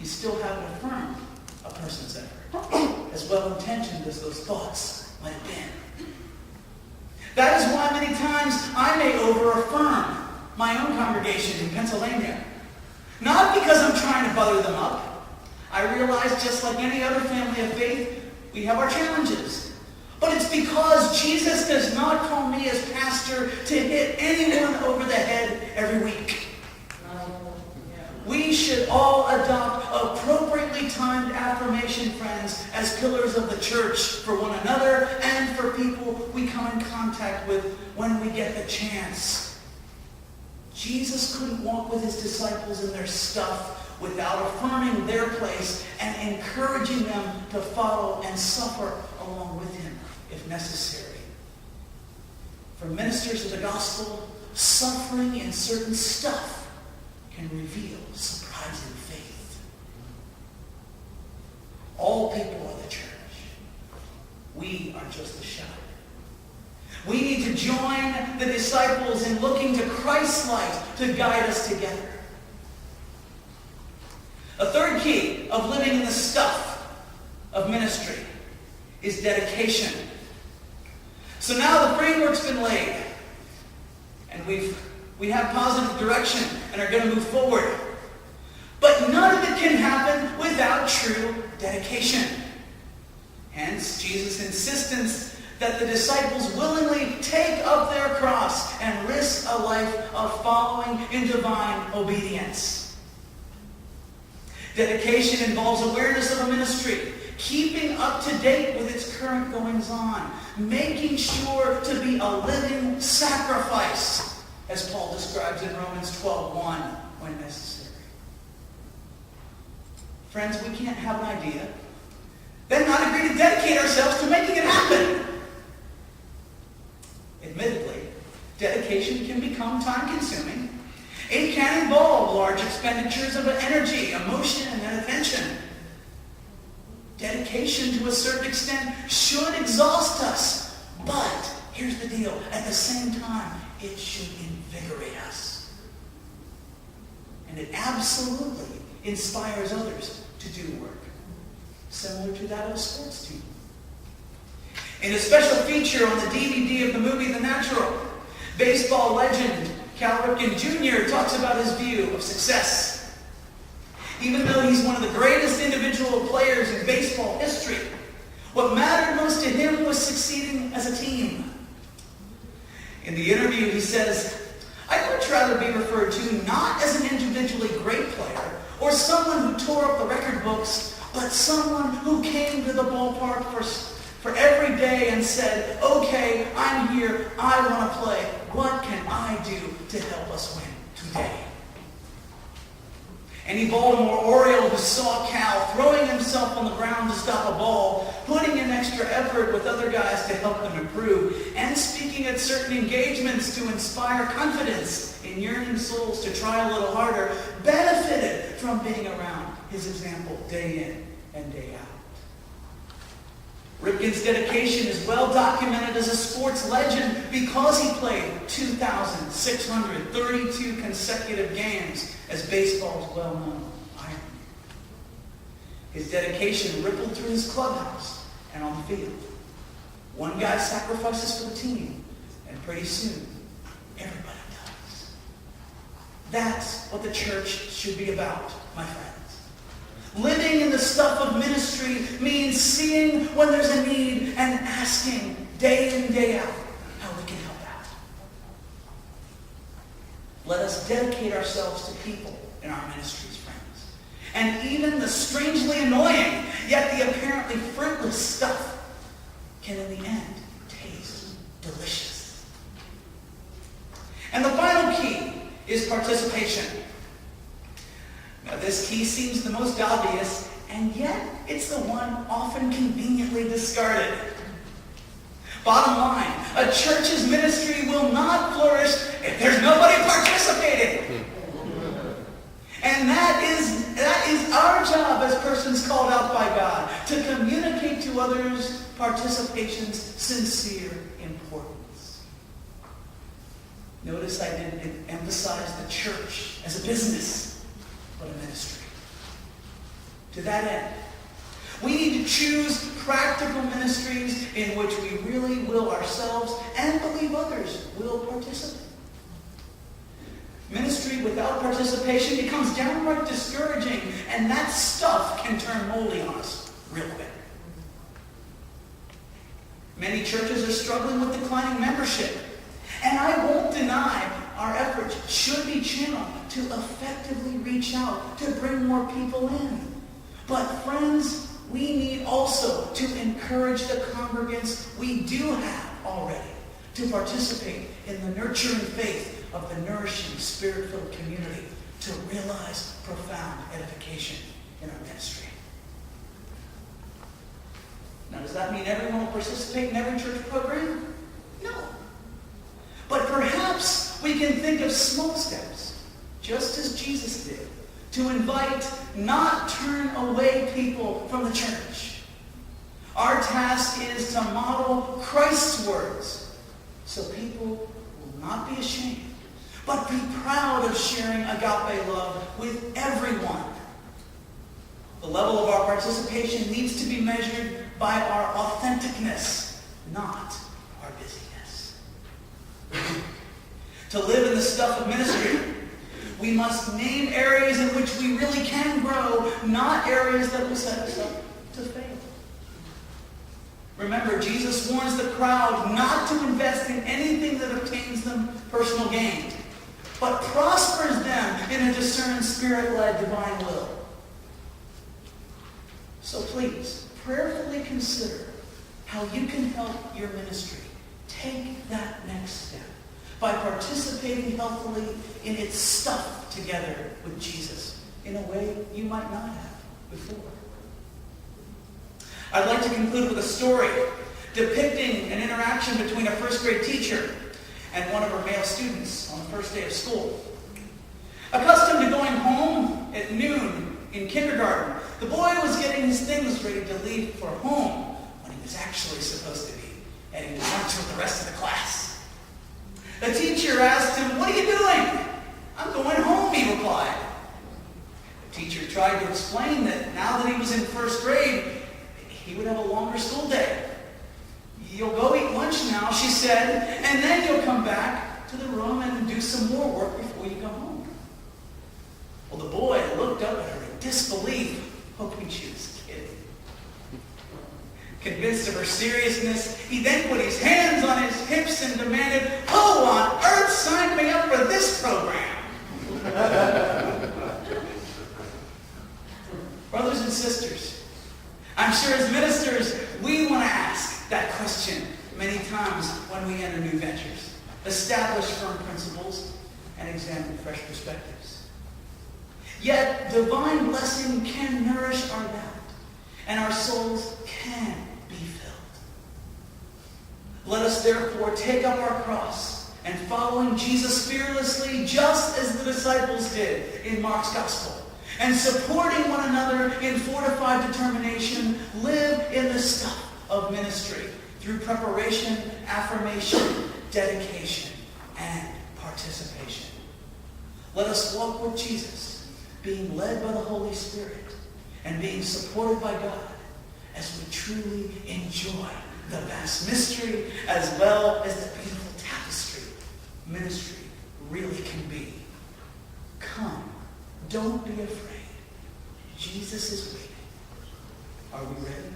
you still haven't affirmed a person's effort, as well-intentioned as those thoughts might have been. That is why many times I may over-affirm my own congregation in Pennsylvania. Not because I'm trying to butter them up. I realize, just like any other family of faith, we have our challenges. But it's because Jesus does not call me as pastor to hit anyone over the head every week. We should all adopt appropriately timed affirmation, friends, as pillars of the church for one another and for people we come in contact with when we get the chance. Jesus couldn't walk with his disciples in their stuff without affirming their place and encouraging them to follow and suffer along with him if necessary. For ministers of the gospel, suffering in certain stuff can reveal surprising faith. All people are the church. We are just the shepherd. We need to join the disciples in looking to Christ's light to guide us together. A third key of living in the stuff of ministry is dedication. So now the framework's been laid, and we have positive direction and are going to move forward. But none of it can happen without true dedication. Hence, Jesus' insistence that the disciples willingly take up their cross and risk a life of following in divine obedience. Dedication involves awareness of a ministry, keeping up to date with its current goings-on, making sure to be a living sacrifice, as Paul describes in Romans 12:1, when necessary. Friends, we can't have an idea, then not agree to dedicate ourselves to making it happen. Admittedly, dedication can become time-consuming. It can involve large expenditures of energy, emotion, and attention. Dedication, to a certain extent, should exhaust us. But, here's the deal, at the same time, it should invigorate us. And it absolutely inspires others to do work, similar to that of a sports team. In a special feature on the DVD of the movie The Natural, baseball legend Cal Ripken Jr. talks about his view of success. Even though he's one of the greatest individual players in baseball history, what mattered most to him was succeeding as a team. In the interview, he says, "I'd much rather be referred to not as an individually great player or someone who tore up the record books, but someone who came to the ballpark for every day and said, okay, I'm here, I want to play. What can I do to help us win today?" Any Baltimore Oriole who saw Cal throwing himself on the ground to stop a ball, putting in extra effort with other guys to help them improve, and speaking at certain engagements to inspire confidence in yearning souls to try a little harder, benefited from being around his example day in and day out. Ripken's dedication is well documented as a sports legend because he played 2,632 consecutive games as baseball's well-known irony. His dedication rippled through his clubhouse and on the field. One guy sacrifices for the team, and pretty soon, everybody does. That's what the church should be about, my friends. Living in the stuff of ministry means seeing when there's a need and asking day in, day out how we can help out. Let us dedicate ourselves to people in our ministries, friends. And even the strangely annoying, yet the apparently fruitless stuff can in the end taste delicious. And the final key is participation. Now, this key seems the most obvious, and yet it's the one often conveniently discarded. Bottom line, a church's ministry will not flourish if there's nobody participating. And that is our job as persons called out by God, to communicate to others participation's sincere importance. Notice I didn't emphasize the church as a business, but a ministry. To that end, we need to choose practical ministries in which we really will ourselves and believe others will participate. Ministry without participation becomes downright discouraging, and that stuff can turn moldy on us real quick. Many churches are struggling with declining membership, and I won't deny our efforts should be channeled to effectively reach out to bring more people in. But friends, we need also to encourage the congregants we do have already to participate in the nurturing faith of the nourishing, spirit-filled community to realize profound edification in our ministry. Now, does that mean everyone will participate in every church program? No. But perhaps we can think of small steps, just as Jesus did, to invite, not turn away people from the church. Our task is to model Christ's words so people will not be ashamed, but be proud of sharing agape love with everyone. The level of our participation needs to be measured by our authenticness, not our busyness. To live in the stuff of ministry, we must name areas in which we really can grow, not areas that will set us up to fail. Remember, Jesus warns the crowd not to invest in anything that obtains them personal gain, but prospers them in a discerned, spirit-led divine will. So please, prayerfully consider how you can help your ministry take that next step by participating healthily in its stuff together with Jesus in a way you might not have before. I'd like to conclude with a story depicting an interaction between a first grade teacher and one of her male students on the first day of school. Accustomed to going home at noon in kindergarten, the boy was getting his things ready to leave for home when he was actually supposed to be heading to lunch with the rest of the class. The teacher asked him, "What are you doing?" "I'm going home," he replied. The teacher tried to explain that now that he was in first grade, he would have a longer school day. "You'll go eat lunch now," she said, "and then you'll come back to the room and do some more work before you go home." Well, the boy looked up at her in disbelief, hoping she was kidding. Convinced of her seriousness, he then put his hands on his hips and demanded, "Who on earth signed me up for this program?" Brothers and sisters, I'm sure as ministers, we want to ask that question many times when we enter new ventures, establish firm principles, and examine fresh perspectives. Yet, divine blessing can nourish our doubt, and our souls can be filled. Let us therefore take up our cross and following Jesus fearlessly, just as the disciples did in Mark's Gospel, and supporting one another in fortified determination, live in the stuff of ministry through preparation, affirmation, dedication, and participation. Let us walk with Jesus, being led by the Holy Spirit and being supported by God as we truly enjoy the vast mystery as well as the beautiful tapestry ministry really can be. Come, don't be afraid. Jesus is waiting. Are we ready?